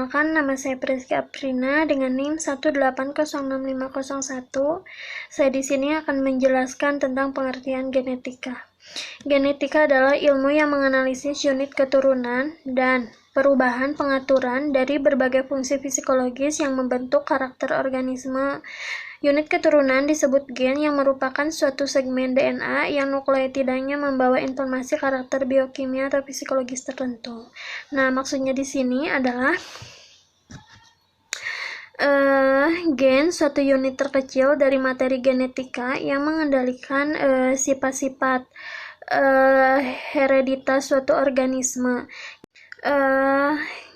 Perkenalkan, nama saya Priski Aprina dengan NIM 1806501. Saya di sini akan menjelaskan tentang pengertian genetika. Genetika adalah ilmu yang menganalisis unit keturunan dan perubahan pengaturan dari berbagai fungsi psikologis yang membentuk karakter organisme. Unit keturunan disebut gen, yang merupakan suatu segmen DNA yang nukleotidanya membawa informasi karakter biokimia atau psikologis tertentu. Nah, maksudnya di sini adalah gen suatu unit terkecil dari materi genetika yang mengendalikan sifat-sifat hereditas suatu organisme.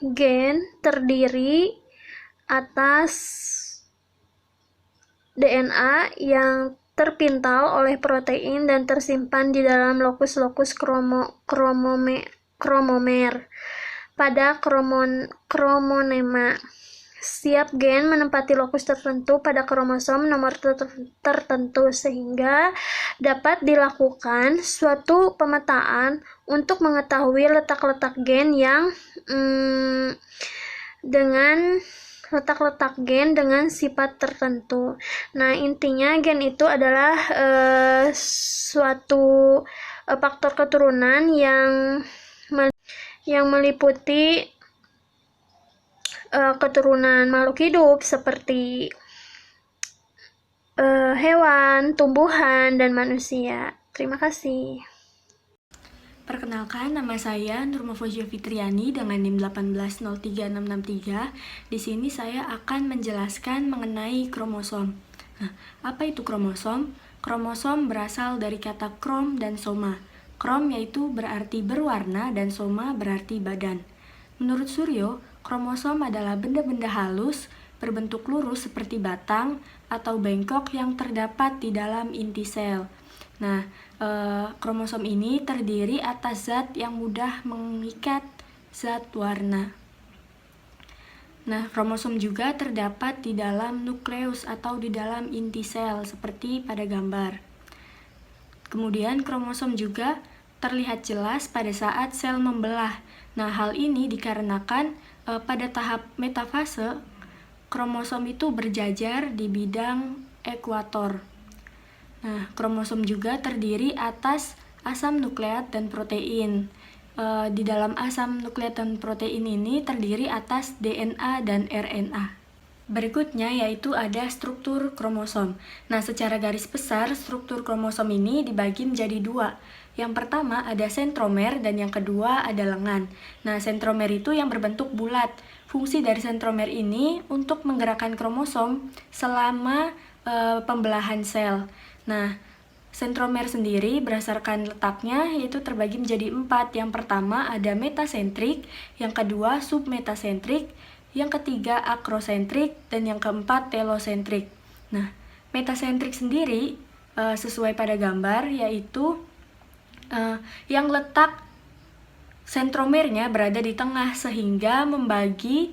Gen terdiri atas DNA yang terpintal oleh protein dan tersimpan di dalam lokus-lokus kromomer pada kromonema. Setiap gen menempati lokus tertentu pada kromosom nomor tertentu sehingga dapat dilakukan suatu pemetaan untuk mengetahui letak-letak gen yang dengan sifat tertentu. Nah, intinya gen itu adalah suatu faktor keturunan yang meliputi keturunan makhluk hidup seperti hewan, tumbuhan, dan manusia. Terima kasih. Perkenalkan, nama saya Nurma Fozia Fitriani dengan NIM 1803663. Di sini saya akan menjelaskan mengenai kromosom. Nah, apa itu kromosom? Kromosom berasal dari kata krom dan soma. Krom yaitu berarti berwarna dan soma berarti badan. Menurut Suryo, kromosom adalah benda-benda halus berbentuk lurus seperti batang atau bengkok yang terdapat di dalam inti sel. Nah, kromosom ini terdiri atas zat yang mudah mengikat zat warna. Nah, kromosom juga terdapat di dalam nukleus atau di dalam inti sel seperti pada gambar. Kemudian kromosom juga terlihat jelas pada saat sel membelah. Nah, hal ini dikarenakan pada tahap metafase kromosom itu berjajar di bidang ekuator. Nah, kromosom juga terdiri atas asam nukleat dan protein. Di dalam asam nukleat dan protein ini terdiri atas DNA dan RNA. Berikutnya yaitu ada struktur kromosom. Nah, secara garis besar struktur kromosom ini dibagi menjadi dua. Yang pertama ada sentromer dan yang kedua ada lengan. Nah, sentromer itu yang berbentuk bulat. Fungsi dari sentromer ini untuk menggerakkan kromosom selama pembelahan sel. Nah, sentromer sendiri berdasarkan letaknya yaitu terbagi menjadi 4. Yang pertama ada metasentrik, yang kedua submetasentrik, yang ketiga akrosentrik, dan yang keempat telosentrik. Nah, metasentrik sendiri sesuai pada gambar yaitu yang letak sentromernya berada di tengah sehingga membagi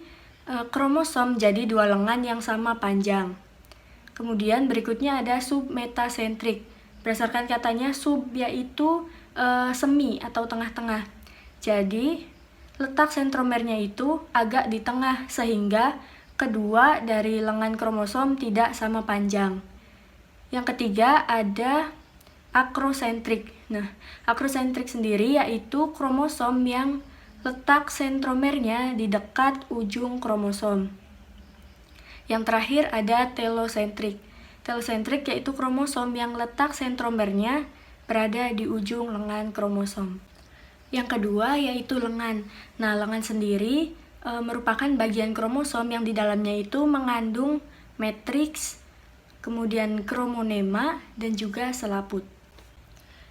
kromosom jadi dua lengan yang sama panjang. Kemudian berikutnya ada submetasentrik. Berdasarkan katanya sub yaitu semi atau tengah-tengah. Jadi letak sentromernya itu agak di tengah sehingga kedua dari lengan kromosom tidak sama panjang. Yang ketiga ada akrosentrik. Nah, akrosentrik sendiri yaitu kromosom yang letak sentromernya di dekat ujung kromosom. Yang terakhir ada telosentrik. Telosentrik yaitu kromosom yang letak sentromernya berada di ujung lengan kromosom. Yang kedua yaitu lengan. Nah, lengan sendiri merupakan bagian kromosom yang di dalamnya itu mengandung matriks, kemudian kromonema, dan juga selaput.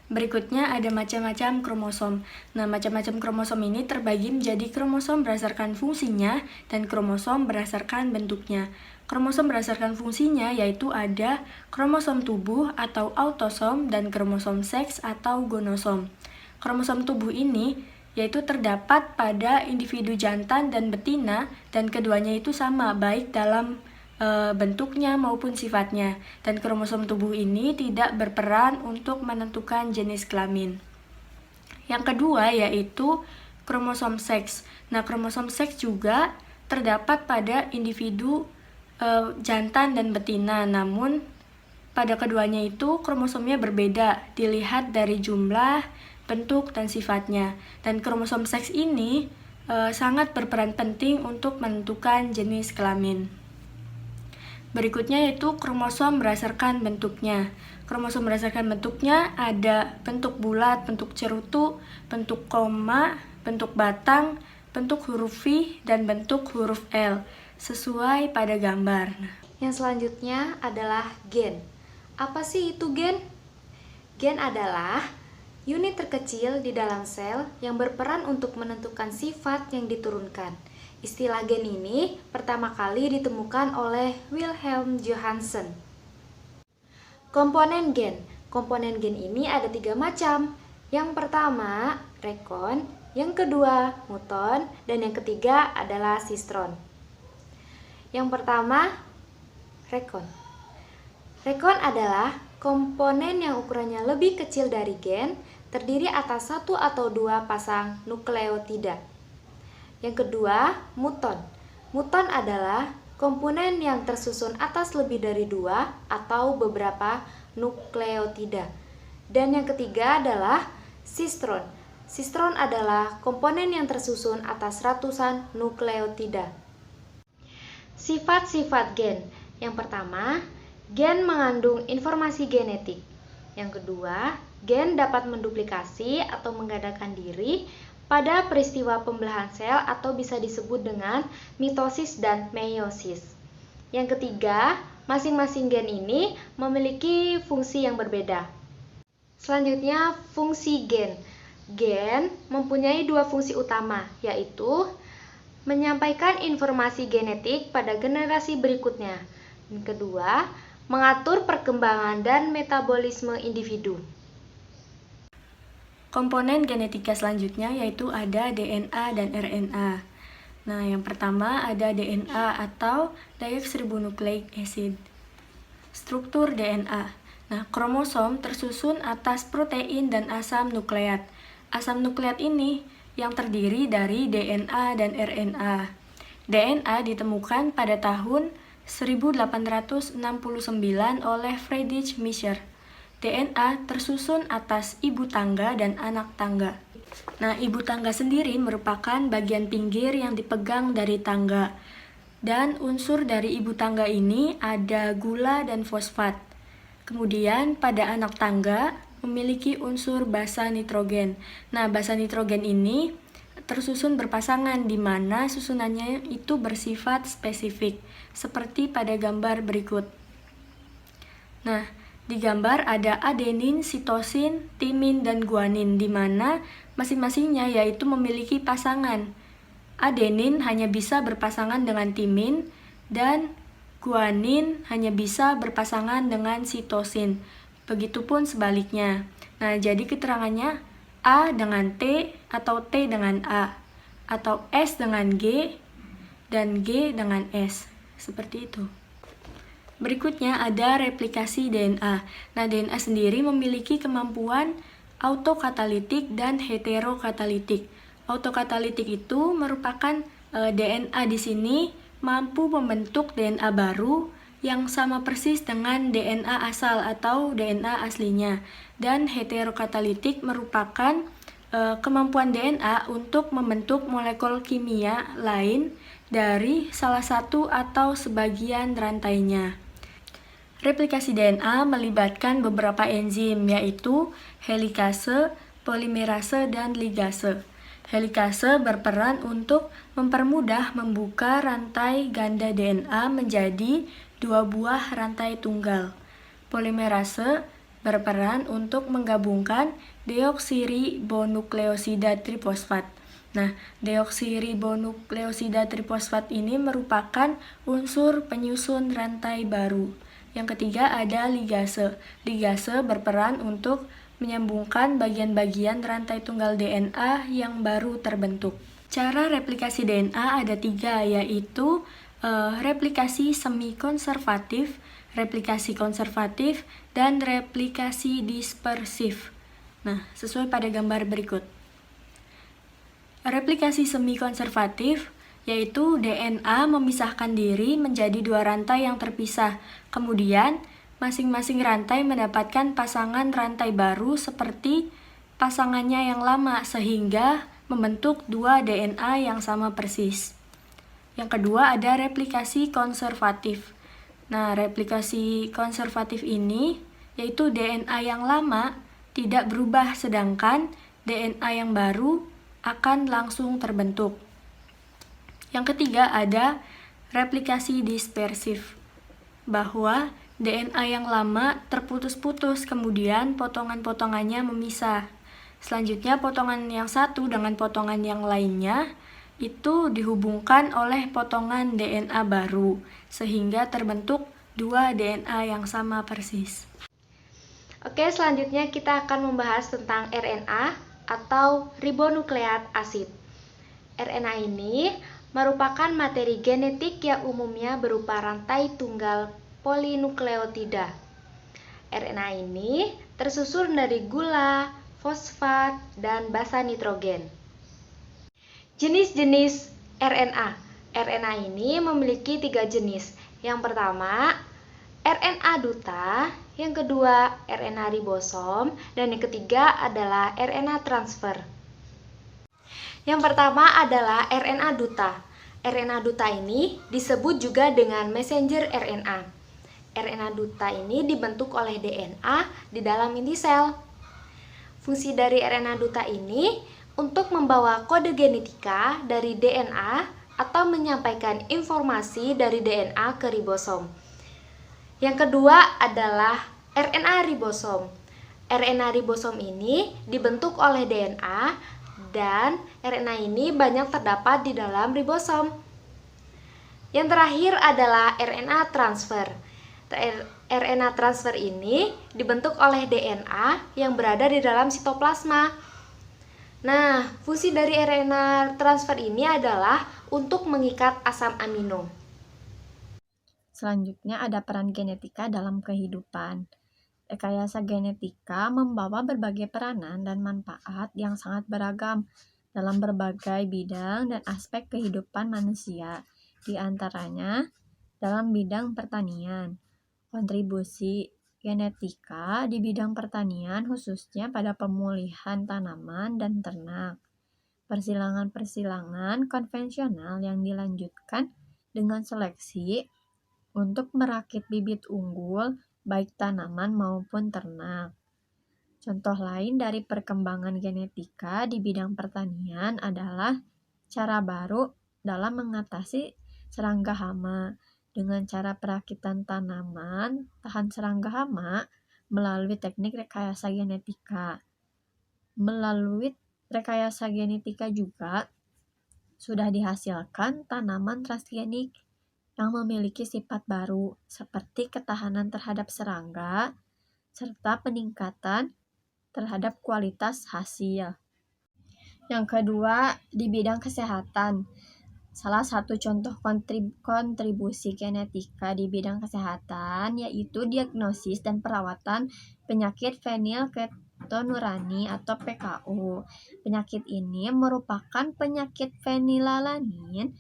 Berikutnya ada macam-macam kromosom. Nah, macam-macam kromosom ini terbagi menjadi kromosom berdasarkan fungsinya dan kromosom berdasarkan bentuknya. Kromosom berdasarkan fungsinya yaitu ada kromosom tubuh atau autosom dan kromosom seks atau gonosom. Kromosom tubuh ini yaitu terdapat pada individu jantan dan betina dan keduanya itu sama baik dalam bentuknya maupun sifatnya, dan kromosom tubuh ini tidak berperan untuk menentukan jenis kelamin. Yang kedua yaitu kromosom seks. Nah, kromosom seks juga terdapat pada individu jantan dan betina, namun pada keduanya itu kromosomnya berbeda, dilihat dari jumlah, bentuk, dan sifatnya. Dan kromosom seks ini sangat berperan penting untuk menentukan jenis kelamin. Berikutnya yaitu kromosom berdasarkan bentuknya. Kromosom berdasarkan bentuknya ada bentuk bulat, bentuk cerutu, bentuk koma, bentuk batang, bentuk huruf V, dan bentuk huruf L, sesuai pada gambar. Yang selanjutnya adalah gen. Apa sih itu gen? Gen adalah unit terkecil di dalam sel yang berperan untuk menentukan sifat yang diturunkan. Istilah gen ini pertama kali ditemukan oleh Wilhelm Johannsen. Komponen gen. Komponen gen ini ada 3 macam. Yang pertama, rekon, yang kedua, muton, dan yang ketiga adalah sistron. Yang pertama, rekon. Rekon adalah komponen yang ukurannya lebih kecil dari gen, terdiri atas 1 atau 2 pasang nukleotida. Yang kedua, muton. Muton adalah komponen yang tersusun atas lebih dari 2 atau beberapa nukleotida. Dan yang ketiga adalah sistron. Sistron adalah komponen yang tersusun atas ratusan nukleotida. Sifat-sifat gen. Yang pertama, gen mengandung informasi genetik. Yang kedua, gen dapat menduplikasi atau menggandakan diri pada peristiwa pembelahan sel atau bisa disebut dengan mitosis dan meiosis. Yang ketiga, masing-masing gen ini memiliki fungsi yang berbeda. Selanjutnya, fungsi gen. Gen mempunyai 2 fungsi utama, yaitu menyampaikan informasi genetik pada generasi berikutnya. Yang kedua, mengatur perkembangan dan metabolisme individu. Komponen genetika selanjutnya yaitu ada DNA dan RNA. Nah, yang pertama ada DNA atau deoksiribonucleic acid. Struktur DNA. Nah, kromosom tersusun atas protein dan asam nukleat. Asam nukleat ini yang terdiri dari DNA dan RNA. DNA ditemukan pada tahun 1869 oleh Friedrich Mischer. DNA tersusun atas ibu tangga dan anak tangga. Nah, ibu tangga sendiri merupakan bagian pinggir yang dipegang dari tangga. Dan unsur dari ibu tangga ini ada gula dan fosfat. Kemudian pada anak tangga memiliki unsur basa nitrogen. Nah, basa nitrogen ini tersusun berpasangan di mana susunannya itu bersifat spesifik, seperti pada gambar berikut. Nah, di gambar ada adenin, sitosin, timin, dan guanin, di mana masing-masingnya yaitu memiliki pasangan. Adenin hanya bisa berpasangan dengan timin, dan guanin hanya bisa berpasangan dengan sitosin. Begitupun sebaliknya. Nah, jadi keterangannya A dengan T atau T dengan A, atau S dengan G dan G dengan S. Seperti itu. Berikutnya ada replikasi DNA. Nah, DNA sendiri memiliki kemampuan autokatalitik dan heterokatalitik. Autokatalitik itu merupakan DNA di sini mampu membentuk DNA baru yang sama persis dengan DNA asal atau DNA aslinya. Dan heterokatalitik merupakan kemampuan DNA untuk membentuk molekul kimia lain dari salah satu atau sebagian rantainya. Replikasi DNA melibatkan beberapa enzim, yaitu helikase, polimerase, dan ligase. Helikase berperan untuk mempermudah membuka rantai ganda DNA menjadi 2 buah rantai tunggal. Polimerase berperan untuk menggabungkan deoksiribonukleosida trifosfat. Nah, deoksiribonukleosida trifosfat ini merupakan unsur penyusun rantai baru. Yang ketiga ada ligase. Ligase berperan untuk menyambungkan bagian-bagian rantai tunggal DNA yang baru terbentuk. Cara replikasi DNA ada 3, yaitu replikasi semi-konservatif, replikasi konservatif, dan replikasi dispersif. Nah, sesuai pada gambar berikut. Replikasi semi-konservatif yaitu DNA memisahkan diri menjadi 2 rantai yang terpisah. Kemudian, masing-masing rantai mendapatkan pasangan rantai baru seperti pasangannya yang lama, sehingga membentuk 2 DNA yang sama persis. Yang kedua ada replikasi konservatif. Nah, replikasi konservatif ini yaitu DNA yang lama tidak berubah, sedangkan DNA yang baru akan langsung terbentuk. Yang ketiga ada replikasi dispersif, bahwa DNA yang lama terputus-putus, kemudian potongan-potongannya memisah. Selanjutnya potongan yang satu dengan potongan yang lainnya itu dihubungkan oleh potongan DNA baru, sehingga terbentuk 2 DNA yang sama persis. Oke, selanjutnya kita akan membahas tentang RNA atau ribonukleat asid. RNA ini merupakan materi genetik yang umumnya berupa rantai tunggal polinukleotida. RNA ini tersusun dari gula, fosfat, dan basa nitrogen. Jenis-jenis RNA. RNA ini memiliki 3 jenis. Yang pertama, RNA duta, yang kedua RNA ribosom, dan yang ketiga adalah RNA transfer. Yang pertama adalah RNA duta. RNA duta ini disebut juga dengan messenger RNA. RNA duta ini dibentuk oleh DNA di dalam inti sel. Fungsi dari RNA duta ini untuk membawa kode genetika dari DNA atau menyampaikan informasi dari DNA ke ribosom. Yang kedua adalah RNA ribosom. RNA ribosom ini dibentuk oleh DNA dan RNA ini banyak terdapat di dalam ribosom. Yang terakhir adalah RNA transfer. RNA transfer ini dibentuk oleh DNA yang berada di dalam sitoplasma. Nah, fungsi dari RNA transfer ini adalah untuk mengikat asam amino. Selanjutnya ada peran genetika dalam kehidupan. Rekayasa genetika membawa berbagai peranan dan manfaat yang sangat beragam dalam berbagai bidang dan aspek kehidupan manusia. Di antaranya dalam bidang pertanian. Kontribusi genetika di bidang pertanian khususnya pada pemulihan tanaman dan ternak. Persilangan-persilangan konvensional yang dilanjutkan dengan seleksi untuk merakit bibit unggul baik tanaman maupun ternak. Contoh lain dari perkembangan genetika di bidang pertanian adalah cara baru dalam mengatasi serangga hama dengan cara perakitan tanaman tahan serangga hama melalui teknik rekayasa genetika. Melalui rekayasa genetika juga sudah dihasilkan tanaman transgenik yang memiliki sifat baru seperti ketahanan terhadap serangga serta peningkatan terhadap kualitas hasil. Yang kedua, di bidang kesehatan. Salah satu contoh kontribusi genetika di bidang kesehatan yaitu diagnosis dan perawatan penyakit fenilketonurani atau PKU. Penyakit ini merupakan penyakit fenilalanin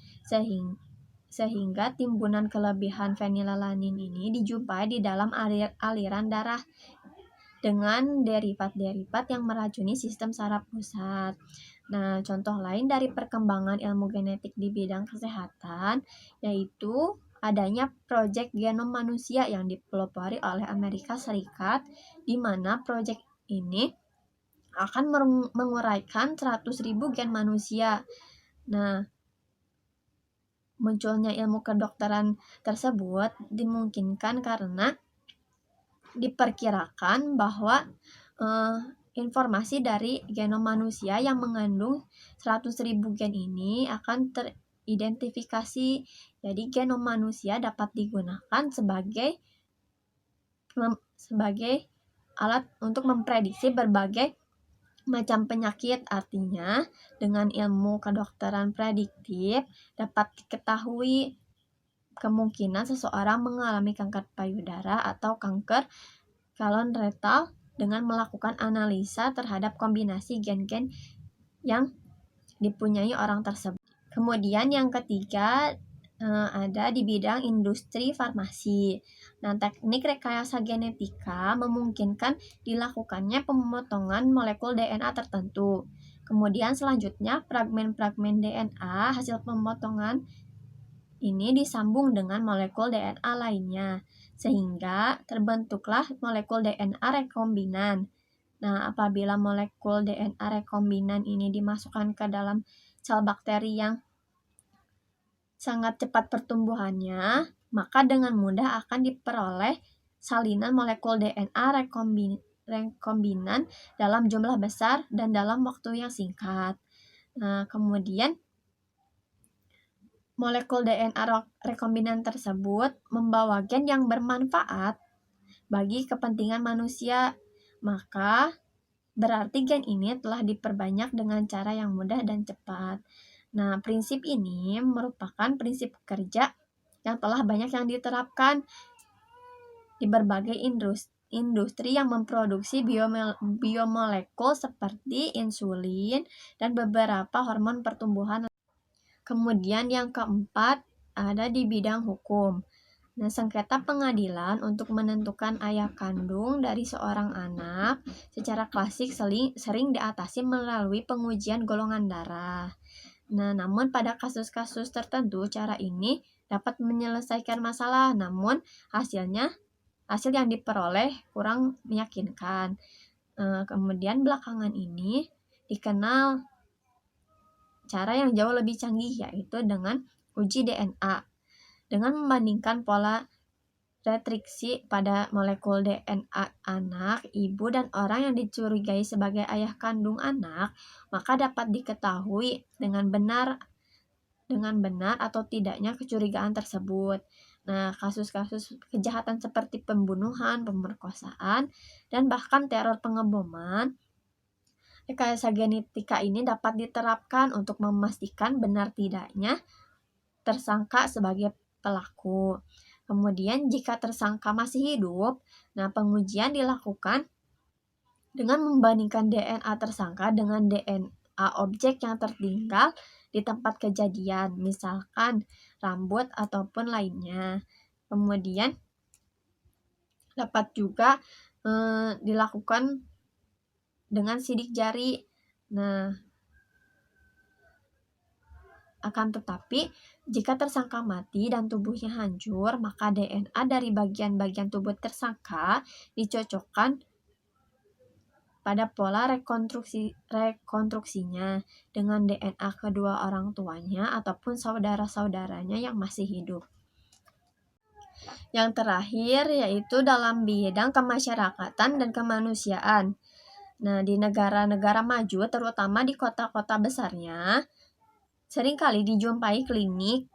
sehingga timbunan kelebihan fenilalanin ini dijumpai di dalam aliran darah dengan derivat-derivat yang meracuni sistem saraf pusat. Nah, contoh lain dari perkembangan ilmu genetik di bidang kesehatan yaitu adanya proyek genom manusia yang dipelopori oleh Amerika Serikat, di mana proyek ini akan menguraikan 100.000 gen manusia. Nah, munculnya ilmu kedokteran tersebut dimungkinkan karena diperkirakan bahwa informasi dari genom manusia yang mengandung 100.000 gen ini akan teridentifikasi. Jadi genom manusia dapat digunakan sebagai alat untuk memprediksi berbagai macam penyakit. Artinya, dengan ilmu kedokteran prediktif dapat diketahui kemungkinan seseorang mengalami kanker payudara atau kanker kolon rektal dengan melakukan analisa terhadap kombinasi gen-gen yang dipunyai orang tersebut. Kemudian yang ketiga ada di bidang industri farmasi. Nah, teknik rekayasa genetika memungkinkan dilakukannya pemotongan molekul DNA tertentu. Kemudian selanjutnya fragmen-fragmen DNA hasil pemotongan ini disambung dengan molekul DNA lainnya, sehingga terbentuklah molekul DNA rekombinan. Nah, apabila molekul DNA rekombinan ini dimasukkan ke dalam sel bakteri yang sangat cepat pertumbuhannya, maka dengan mudah akan diperoleh salinan molekul DNA rekombinan dalam jumlah besar dan dalam waktu yang singkat. Nah, kemudian molekul DNA rekombinan tersebut membawa gen yang bermanfaat bagi kepentingan manusia, maka berarti gen ini telah diperbanyak dengan cara yang mudah dan cepat. Nah, prinsip ini merupakan prinsip kerja yang telah banyak yang diterapkan di berbagai industri yang memproduksi biomolekul seperti insulin dan beberapa hormon pertumbuhan. Kemudian yang keempat ada di bidang hukum. Nah, sengketa pengadilan untuk menentukan ayah kandung dari seorang anak secara klasik sering diatasi melalui pengujian golongan darah. Nah, namun pada kasus-kasus tertentu cara ini dapat menyelesaikan masalah, namun hasil yang diperoleh kurang meyakinkan. Kemudian belakangan ini dikenal cara yang jauh lebih canggih, yaitu dengan uji DNA. Dengan membandingkan pola retriksi pada molekul DNA anak, ibu, dan orang yang dicurigai sebagai ayah kandung anak, maka dapat diketahui dengan benar atau tidaknya kecurigaan tersebut. Nah, kasus-kasus kejahatan seperti pembunuhan, pemerkosaan, dan bahkan teror pengeboman, rekayasa genetika ini dapat diterapkan untuk memastikan benar tidaknya tersangka sebagai pelaku. Kemudian jika tersangka masih hidup, nah pengujian dilakukan dengan membandingkan DNA tersangka dengan DNA objek yang tertinggal di tempat kejadian, misalkan rambut ataupun lainnya. Kemudian dapat juga dilakukan dengan sidik jari. Nah, akan tetapi jika tersangka mati dan tubuhnya hancur, maka DNA dari bagian-bagian tubuh tersangka dicocokkan pada pola rekonstruksinya dengan DNA kedua orang tuanya ataupun saudara-saudaranya yang masih hidup. Yang terakhir yaitu dalam bidang kemasyarakatan dan kemanusiaan. Nah, di negara-negara maju, terutama di kota-kota besarnya, seringkali dijumpai klinik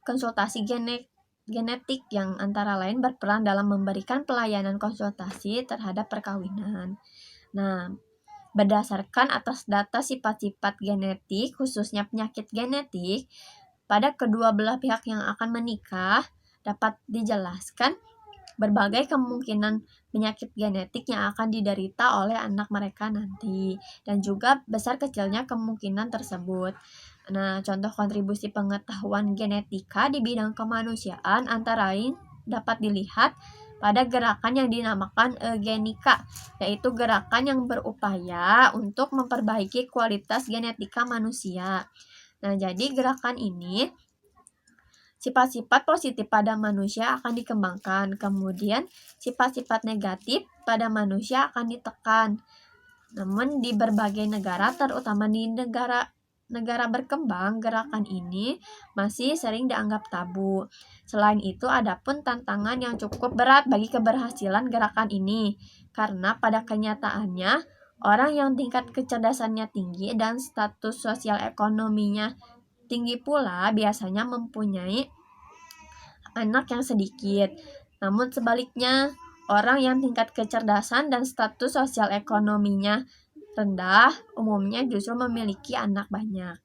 konsultasi genetik yang antara lain berperan dalam memberikan pelayanan konsultasi terhadap perkawinan. Nah, berdasarkan atas data sifat-sifat genetik, khususnya penyakit genetik, pada kedua belah pihak yang akan menikah, dapat dijelaskan berbagai kemungkinan penyakit genetik yang akan diderita oleh anak mereka nanti, dan juga besar kecilnya kemungkinan tersebut. Nah, contoh kontribusi pengetahuan genetika di bidang kemanusiaan antara lain dapat dilihat pada gerakan yang dinamakan eugenika, yaitu gerakan yang berupaya untuk memperbaiki kualitas genetika manusia. Nah, jadi gerakan ini sifat-sifat positif pada manusia akan dikembangkan, kemudian sifat-sifat negatif pada manusia akan ditekan. Namun di berbagai negara, terutama di negara berkembang, gerakan ini masih sering dianggap tabu. Selain itu, ada pun tantangan yang cukup berat bagi keberhasilan gerakan ini, karena pada kenyataannya, orang yang tingkat kecerdasannya tinggi dan status sosial ekonominya tinggi pula biasanya mempunyai anak yang sedikit. Namun sebaliknya, orang yang tingkat kecerdasan dan status sosial ekonominya rendah umumnya justru memiliki anak banyak.